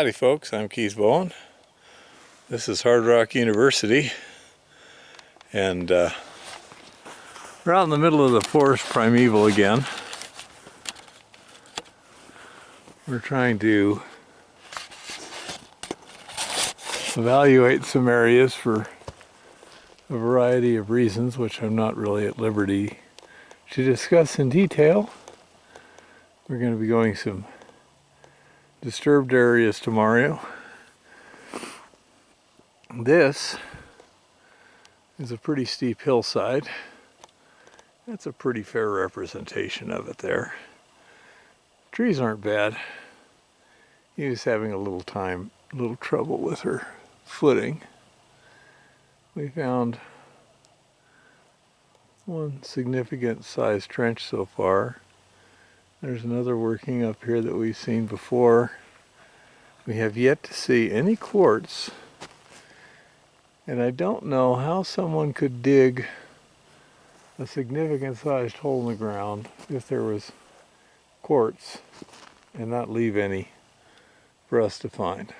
Howdy folks, I'm Keith Bowen. This is Hard Rock University, and we're out in the middle of the forest primeval again. We're trying to evaluate some areas for a variety of reasons, which I'm not really at liberty to discuss in detail. We're going to be going some disturbed areas tomorrow. This is a pretty steep hillside. That's a pretty fair representation of it there. Trees aren't bad. He was having a little trouble with her footing. We found one significant size trench so far. There's another working up here that we've seen before. We have yet to see any quartz, and I don't know how someone could dig a significant sized hole in the ground if there was quartz and not leave any for us to find.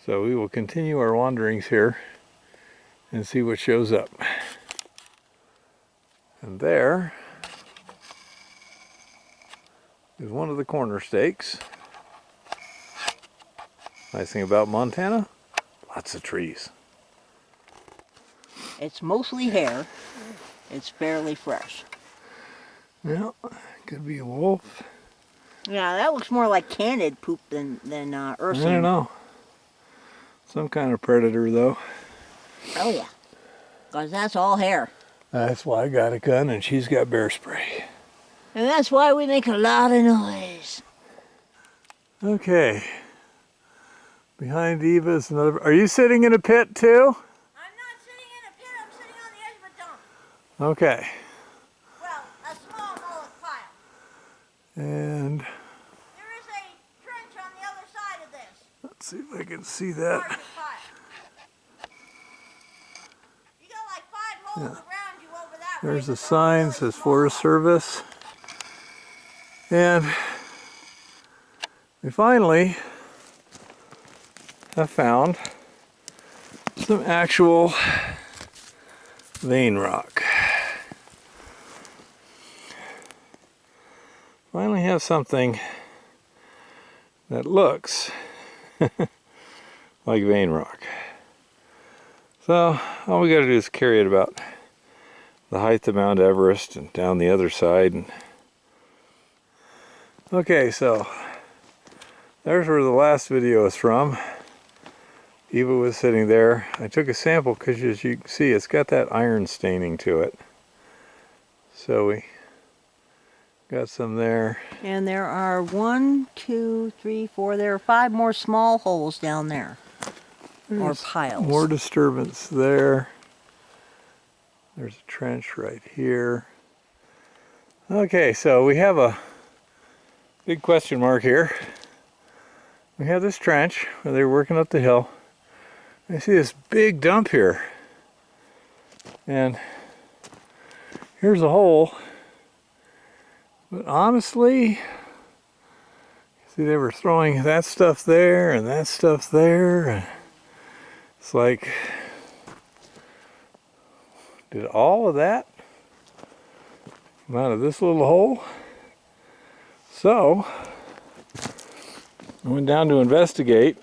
So we will continue our wanderings here and see what shows up. And there is one of the corner stakes. Nice thing about Montana, lots of trees. It's mostly hair. It's fairly fresh. Yeah, could be a wolf. Yeah, that looks more like candid poop than earthing. I don't know. Some kind of predator though. Oh yeah, because that's all hair. That's why I got a gun and she's got bear spray. And that's why we make a lot of noise. Okay. Behind Eva is another... Are you sitting in a pit too? I'm not sitting in a pit, I'm sitting on the edge of a dump. Okay. Well, a small mullet pile. And... There is a trench on the other side of this. let's see if I can see that. You got like 5 holes around you over that way. There's a sign that says Forest Service. And we finally have found some actual vein rock. Finally have something that looks like vein rock. So all we got to do is carry it about the height of Mount Everest and down the other side. And okay, so there's where the last video is from. Eva was sitting there. I took a sample because, as you can see, it's got that iron staining to it. So we got some there. And there are 1, 2, 3, 4. There are 5 more small holes down there. Or piles. More disturbance there. There's a trench right here. Okay, so we have a big question mark here. We have this trench where they're working up the hill. I see this big dump here. And here's a hole. But honestly, see, they were throwing that stuff there and that stuff there. It's like, did all of that come out of this little hole? So I went down to investigate.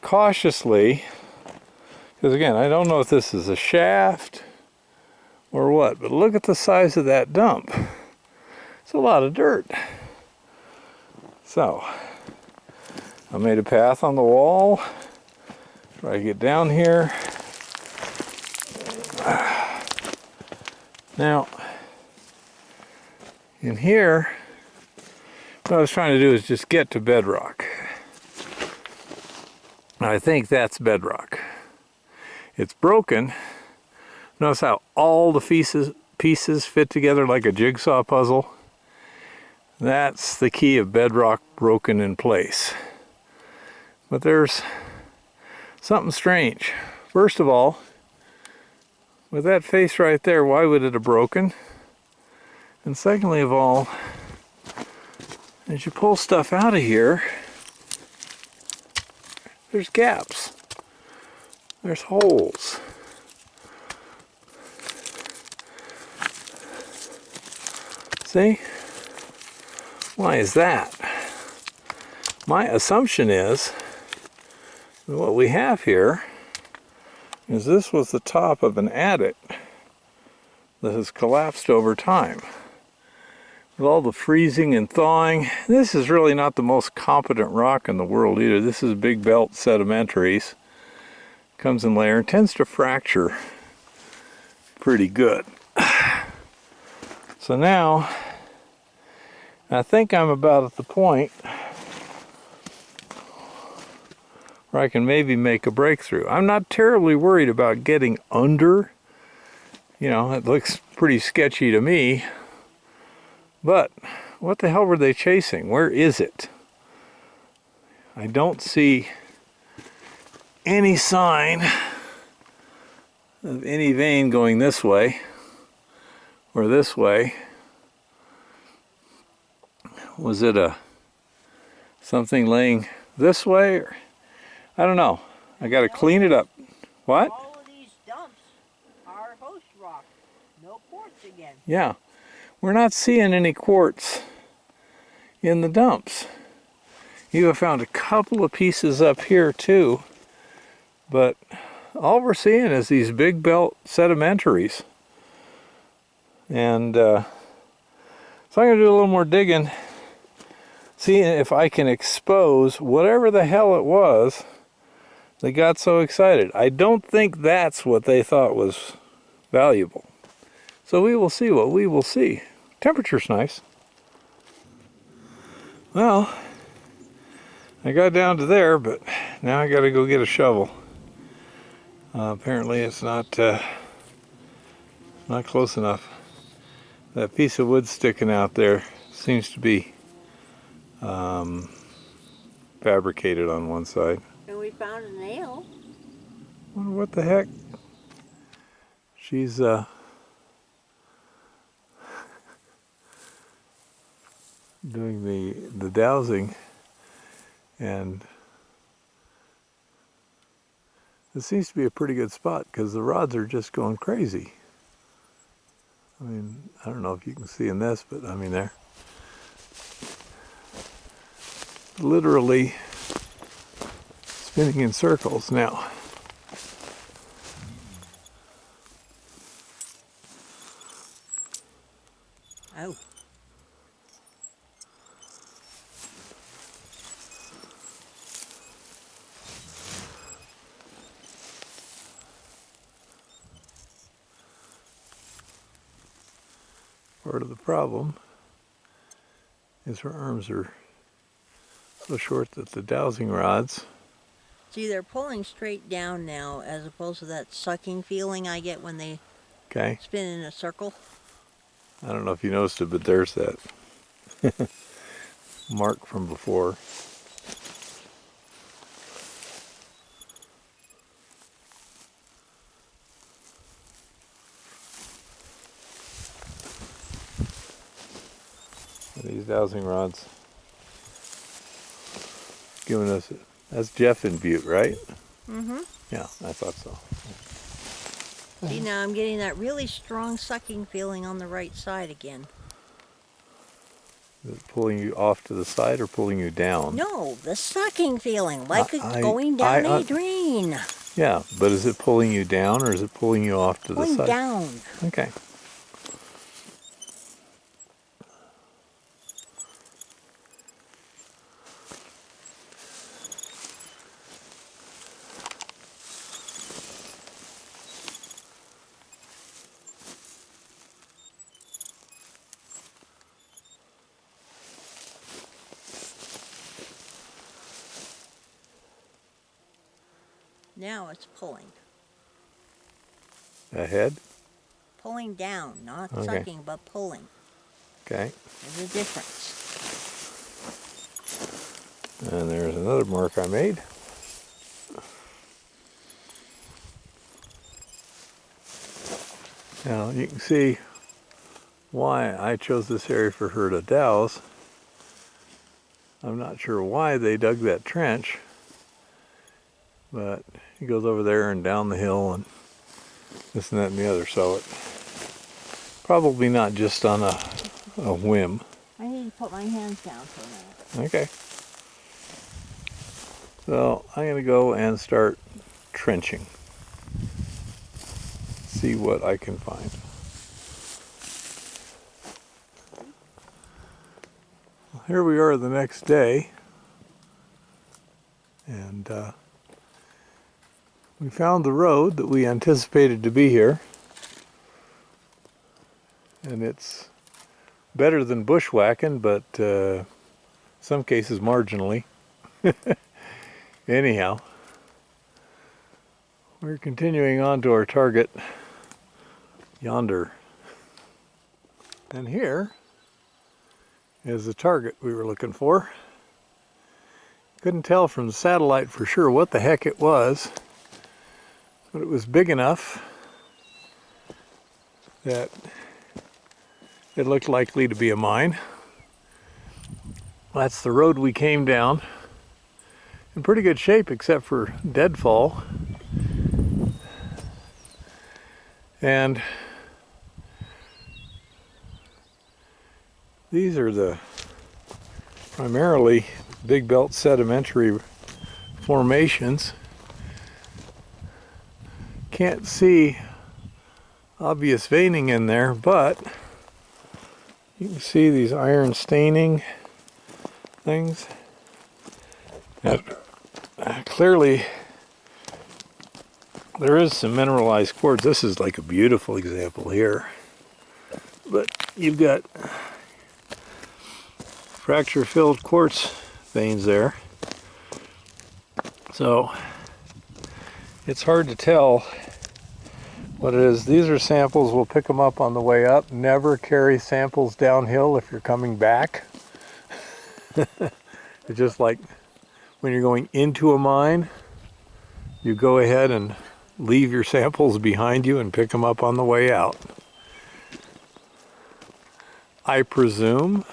Cautiously, because again, I don't know if this is a shaft or what, but look at the size of that dump. It's a lot of dirt. So I made a path on the wall, try to get down here. Now, in here, what I was trying to do is just get to bedrock. I think that's bedrock. It's broken. Notice how all the pieces fit together like a jigsaw puzzle. That's the key of bedrock broken in place. But there's something strange. First of all, with that face right there, why would it have broken? And secondly of all, as you pull stuff out of here, there's gaps. There's holes. See? Why is that? My assumption is that what we have here is this was the top of an adit that has collapsed over time. With all the freezing and thawing, this is really not the most competent rock in the world either. This is big belt sedimentaries. Comes in layer and tends to fracture pretty good. So now, I think I'm about at the point where I can maybe make a breakthrough. I'm not terribly worried about getting under. You know, it looks pretty sketchy to me. But what the hell were they chasing? Where is it? I don't see any sign of any vein going this way or this way. Was it something laying this way? Or, I don't know. I got to clean it up. What? All of these dumps are host rock. No quartz again. Yeah. We're not seeing any quartz in the dumps. You have found a couple of pieces up here too, but all we're seeing is these big belt sedimentaries. And so I'm going to do a little more digging, see if I can expose whatever the hell it was that got so excited. I don't think that's what they thought was valuable. So we will see what we will see. Temperature's nice. Well, I got down to there, but now I got to go get a shovel. Apparently it's not close enough. That piece of wood sticking out there seems to be fabricated on one side. And we found a nail. Wonder what the heck? She's doing the dowsing, and this seems to be a pretty good spot because the rods are just going crazy. I mean, I don't know if you can see in this, but I mean they're literally spinning in circles now. Oh. Part of the problem is her arms are so short that the dowsing rods. See, they're pulling straight down now as opposed to that sucking feeling I get when they Okay. spin in a circle. I don't know if you noticed it, but there's that mark from before. These dowsing rods giving us, that's Jeff in Butte, right? Mm-hmm. Yeah, I thought so. See, now I'm getting that really strong sucking feeling on the right side again. Is it pulling you off to the side or pulling you down? No, the sucking feeling, like it's I- going down I- a drain. Yeah, but is it pulling you down or is it pulling you off to the Going side? down. Okay. Now it's pulling. Ahead? Pulling down, not Okay. sucking, but pulling. Okay. There's a difference. And there's another mark I made. Now you can see why I chose this area for her to douse. I'm not sure why they dug that trench, but it goes over there and down the hill and this and that and the other, so it's probably not just on a whim. I need to put my hands down for a minute. Okay. So I'm going to go and start trenching. See what I can find. Well, here we are the next day, and we found the road that we anticipated to be here, and it's better than bushwhacking, but some cases marginally. Anyhow, we're continuing on to our target yonder. And here is the target we were looking for. Couldn't tell from the satellite for sure what the heck it was, but it was big enough that it looked likely to be a mine. That's the road we came down. In pretty good shape except for deadfall. And these are the primarily big belt sedimentary formations. Can't see obvious veining in there, but you can see these iron staining things. And clearly there is some mineralized quartz. This is like a beautiful example here, but you've got fracture filled quartz veins there, so it's hard to tell what it is. These are samples, we'll pick them up on the way up. Never carry samples downhill if you're coming back. It's just like when you're going into a mine, you go ahead and leave your samples behind you and pick them up on the way out. I presume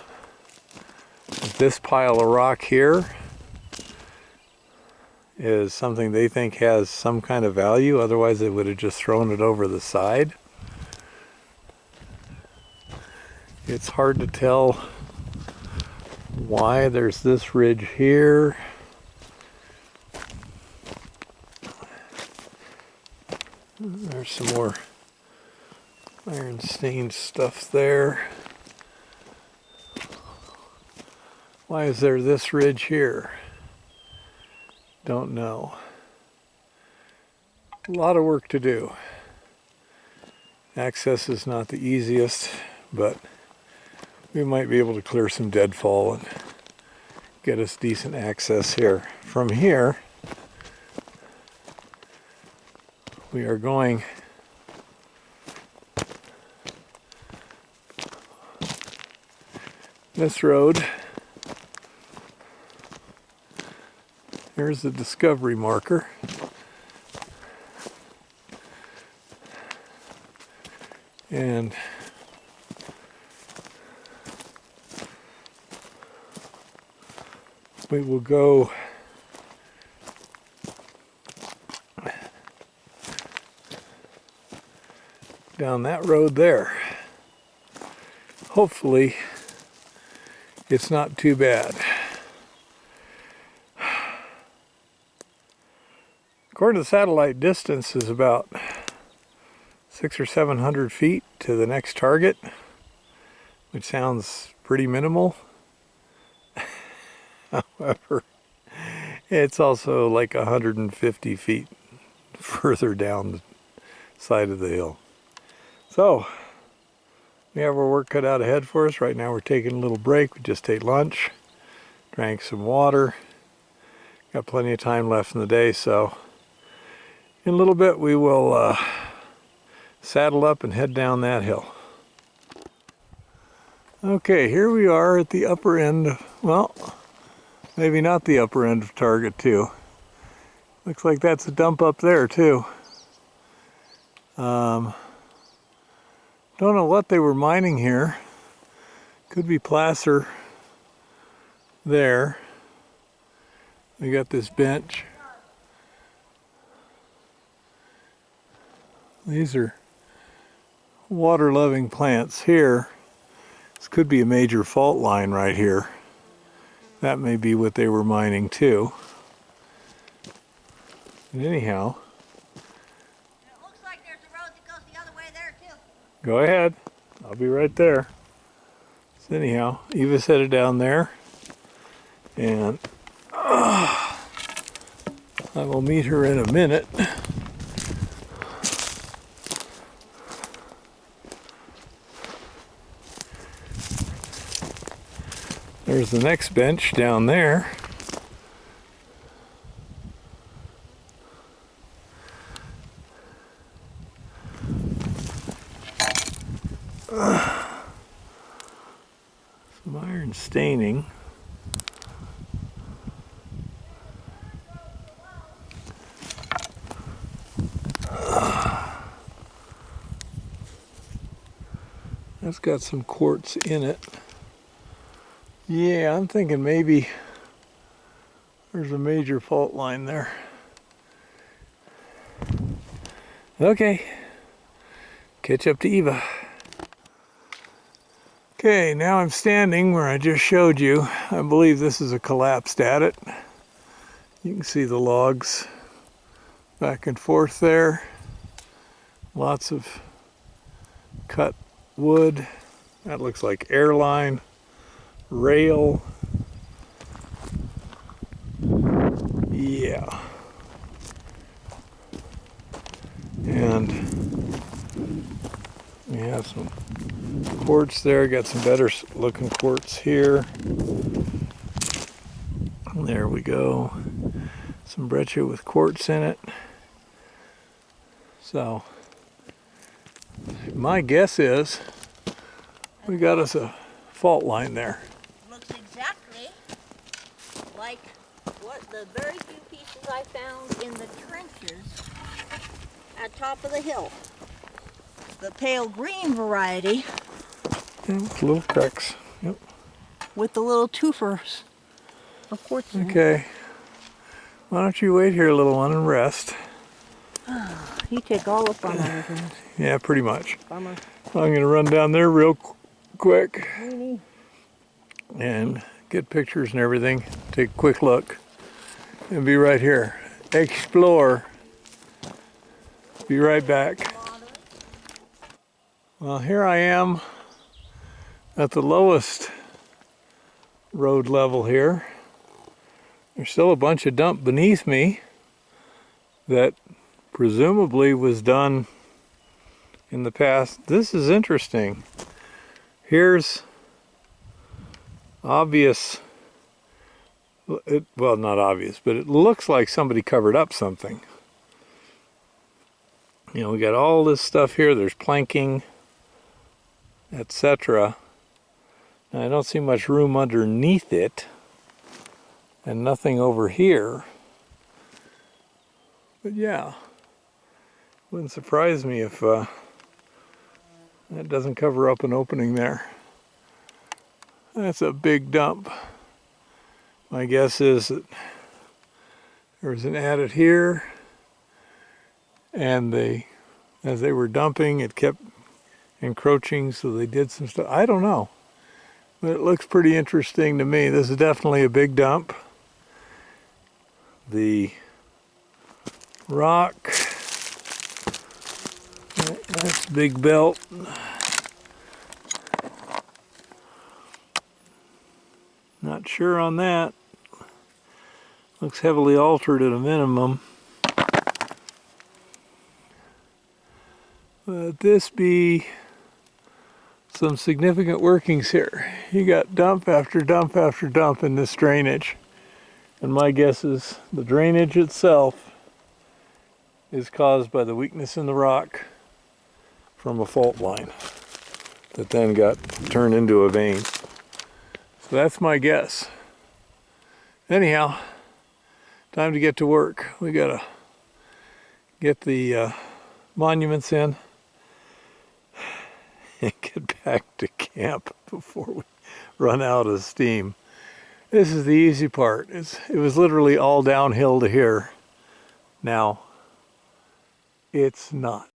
that this pile of rock here is something they think has some kind of value, otherwise they would have just thrown it over the side. It's hard to tell why there's this ridge here. There's some more iron stained stuff there. Why is there this ridge here? Don't know. A lot of work to do. Access is not the easiest, but we might be able to clear some deadfall and get us decent access here. From here, we are going this road. Here's the discovery marker. And we will go down that road there. Hopefully it's not too bad. According to the satellite, distance is about 600 or 700 feet to the next target, which sounds pretty minimal. However, it's also like 150 feet further down the side of the hill. So, we have our work cut out ahead for us. Right now we're taking a little break. We just ate lunch, drank some water. Got plenty of time left in the day, so in a little bit we will saddle up and head down that hill. Okay, here we are at the upper end, well, maybe not the upper end of target 2. Looks like that's a dump up there too. Don't know what they were mining here. Could be placer there. We got this bench. These are water-loving plants here. This could be a major fault line right here. That may be what they were mining too. And anyhow, It looks like there's a road that goes the other way there too. go ahead. I'll be right there. So anyhow, Eva's headed down there, and I will meet her in a minute. There's the next bench down there. Some iron staining. That's got some quartz in it. Yeah, I'm thinking maybe there's a major fault line there. Okay, catch up to Eva. Okay, now I'm standing where I just showed you. I believe this is a collapsed adit. You can see the logs back and forth there. Lots of cut wood. That looks like airline, rail. Yeah. And we have some quartz there. Got some better looking quartz here. There we go. Some breccia with quartz in it. So my guess is we got us a fault line there. Looks exactly like what the very few pieces I found in the trenches at top of the hill. The pale green variety. Yeah, little cracks. Yep. With the little twofers of quartz in it. Okay. Why don't you wait here, little one, and rest? You take all the fun out of things. Yeah, pretty much. Bummer. I'm going to run down there real quick Really? and get pictures and everything. Take a quick look and be right here. Explore. Be right back. Well, here I am at the lowest road level here. There's still a bunch of dump beneath me that presumably was done in the past. This is interesting. Here's obvious, well, not obvious, but it looks like somebody covered up something. You know, we got all this stuff here. There's planking, etc. I don't see much room underneath it, and nothing over here. But yeah, wouldn't surprise me if that doesn't cover up an opening there. That's a big dump. My guess is that there's an adit here, and as they were dumping, it kept encroaching, so they did some stuff. I don't know. But it looks pretty interesting to me. This is definitely a big dump. The rock, that's big belt. Not sure on that. Looks heavily altered at a minimum. But this be some significant workings here. You got dump after dump after dump in this drainage. And my guess is the drainage itself is caused by the weakness in the rock from a fault line that then got turned into a vein. So that's my guess. Anyhow, time to get to work. We gotta get the monuments in. get back to camp before we run out of steam. This is the easy part. It was literally all downhill to here. Now, it's not.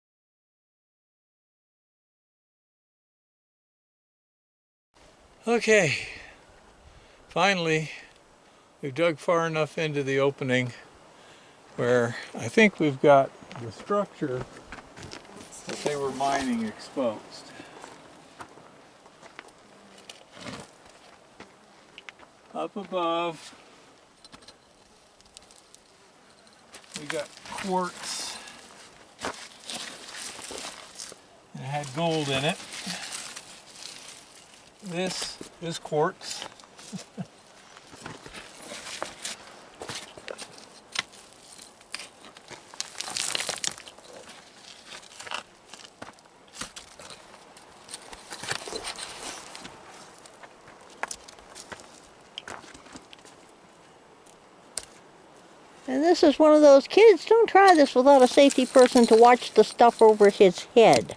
Okay, finally, we've dug far enough into the opening where I think we've got the structure that they were mining exposed. Up above, we got quartz, and it had gold in it. This is quartz. And this is one of those kids, don't try this without a safety person to watch the stuff over his head.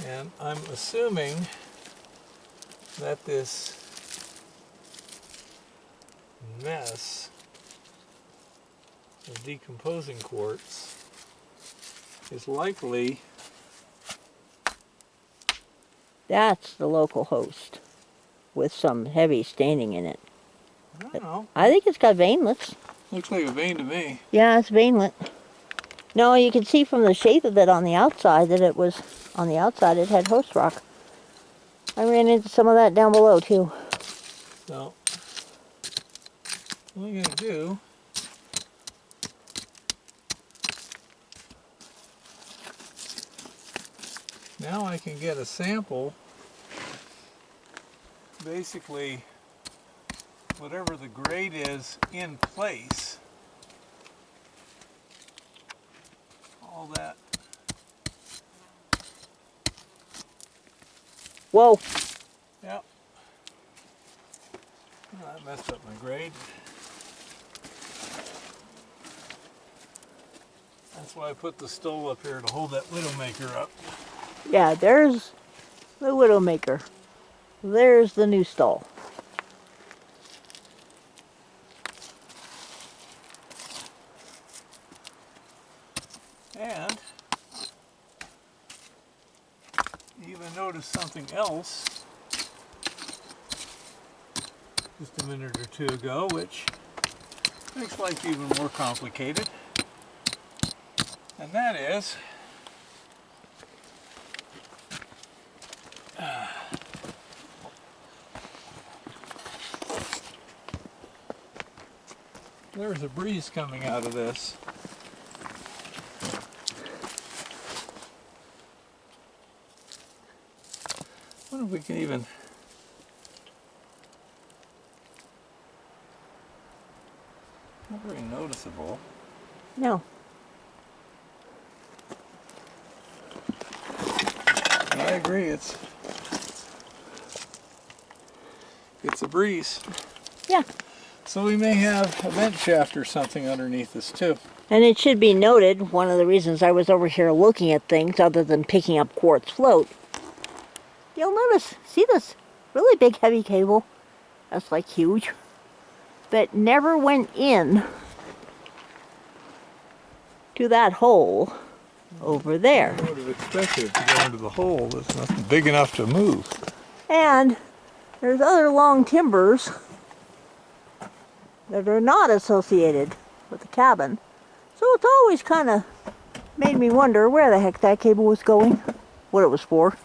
And I'm assuming that this mess of decomposing quartz is likely... That's the local host with some heavy staining in it. I don't know. I think it's got veinlets. Looks like a vein to me. Yeah, it's veinlet. No, you can see from the shape of it on the outside that it was, on the outside it had host rock. I ran into some of that down below too. So, what I'm going to do now, I can get a sample, basically whatever the grade is in place, all that. Whoa. Yep. Oh, that messed up my grade. That's why I put the stole up here to hold that Widowmaker up. Yeah, there's the Widowmaker. There's the new stall. And you even notice something else just a minute or two ago, which makes life even more complicated. And that is there's a breeze coming out of this. I wonder if we can even... Not very noticeable. No. I agree, it's a breeze. Yeah. So we may have a vent shaft or something underneath this too. And it should be noted, one of the reasons I was over here looking at things other than picking up quartz float, you'll notice, see this really big heavy cable? That's like huge. That never went in to that hole over there. I would have expected it to go into the hole. There's nothing big enough to move. And there's other long timbers that are not associated with the cabin. So it's always kind of made me wonder where the heck that cable was going, what it was for.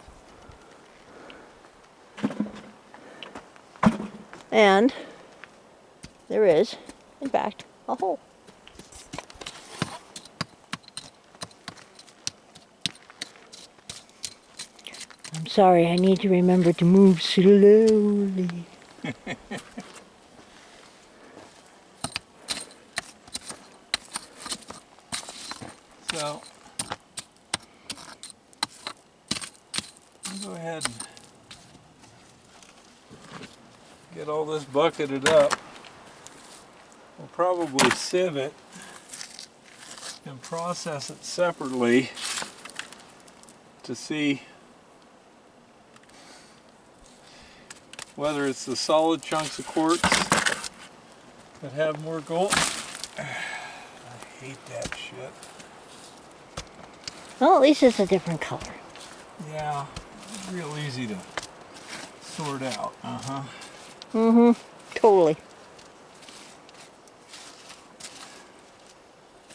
And there is, in fact, a hole. I'm sorry, I need to remember to move slowly. So, I'll go ahead and get all this bucketed up. We'll probably sieve it and process it separately to see whether it's the solid chunks of quartz that have more gold. I hate that shit. Well, at least it's a different color. Yeah, real easy to sort out. Totally.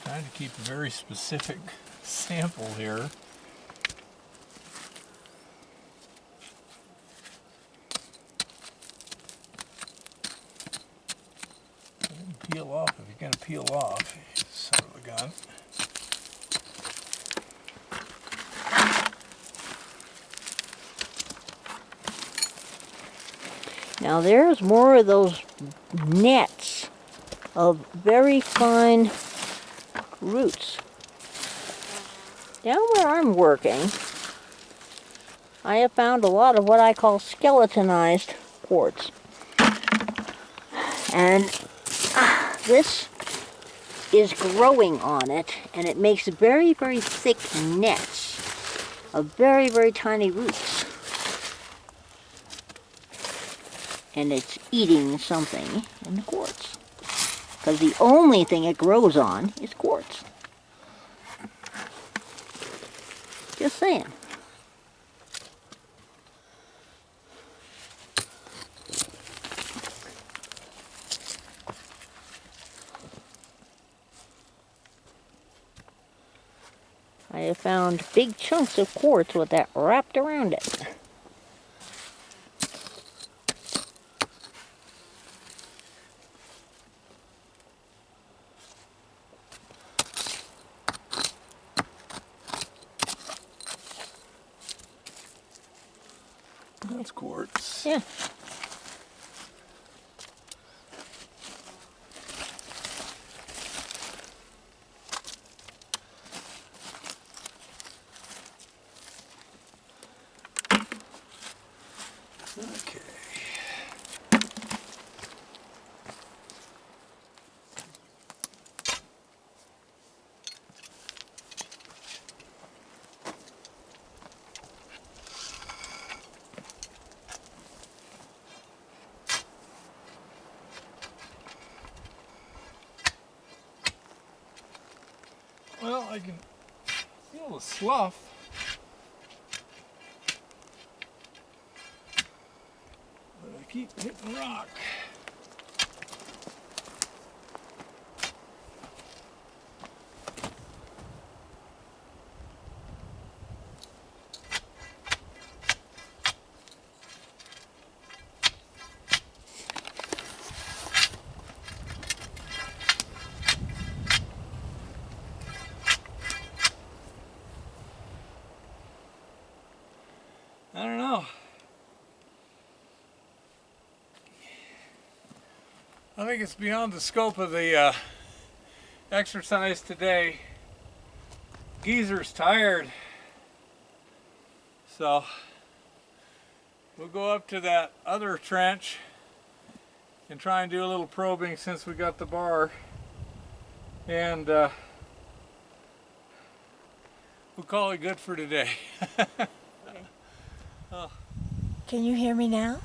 Trying to keep a very specific sample here. Peel off if you're going to peel off, son of a gun. Now there's more of those nets of very fine roots. Down where I'm working, I have found a lot of what I call skeletonized quartz. And this is growing on it, and it makes very, very thick nets of very, very tiny roots. And it's eating something in the quartz. Because the only thing it grows on is quartz. Just saying. I have found big chunks of quartz with that wrapped around it. That's quartz. Yeah. Okay. Well, I can feel the slough. But I keep hitting rock. I don't know. I think it's beyond the scope of the exercise today. Geezer's tired. So we'll go up to that other trench and try and do a little probing since we got the bar. And we'll call it good for today. Oh. Can you hear me now?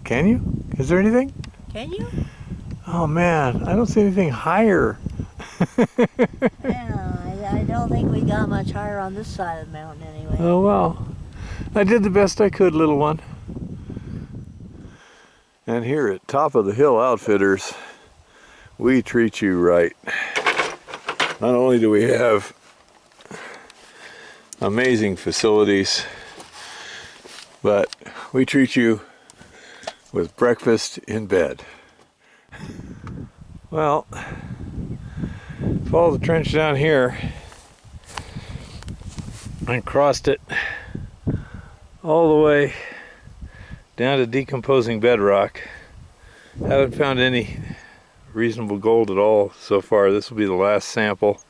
Can you? Is there anything? Can you? Oh man, I don't see anything higher. Yeah, I don't think we got much higher on this side of the mountain anyway. Oh well. I did the best I could, little one. And here at Top of the Hill Outfitters, we treat you right. Not only do we have amazing facilities, but we treat you with breakfast in bed. Well, follow the trench down here and crossed it all the way down to decomposing bedrock. Haven't found any reasonable gold at all so far. This will be the last sample.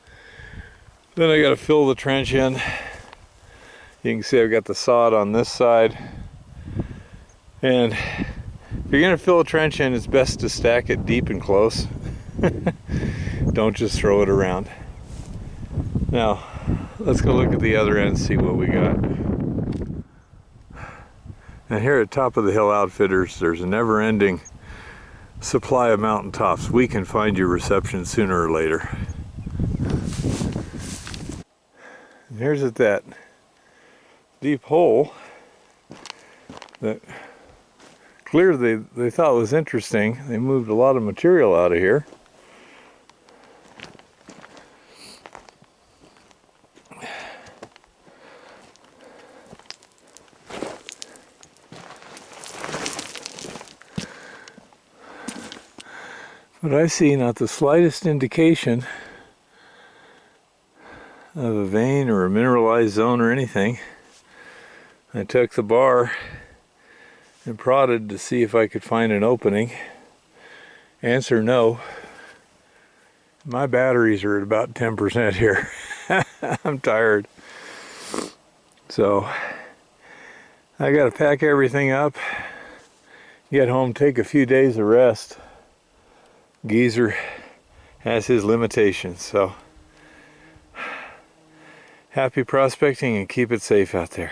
Then I got to fill the trench in. You can see I've got the sod on this side. And if you're going to fill a trench in, it's best to stack it deep and close. Don't just throw it around. Now, let's go look at the other end, see what we got. And here at Top of the Hill Outfitters, there's a never-ending supply of mountaintops. We can find you reception sooner or later. And here's at that deep hole that clearly they thought was interesting. They moved a lot of material out of here. But I see not the slightest indication of a vein or a mineralized zone or anything. I took the bar and prodded to see if I could find an opening. Answer no. My batteries are at about 10% here. I'm tired. So I gotta pack everything up, get home, take a few days of rest. Geezer has his limitations, so happy prospecting and keep it safe out there.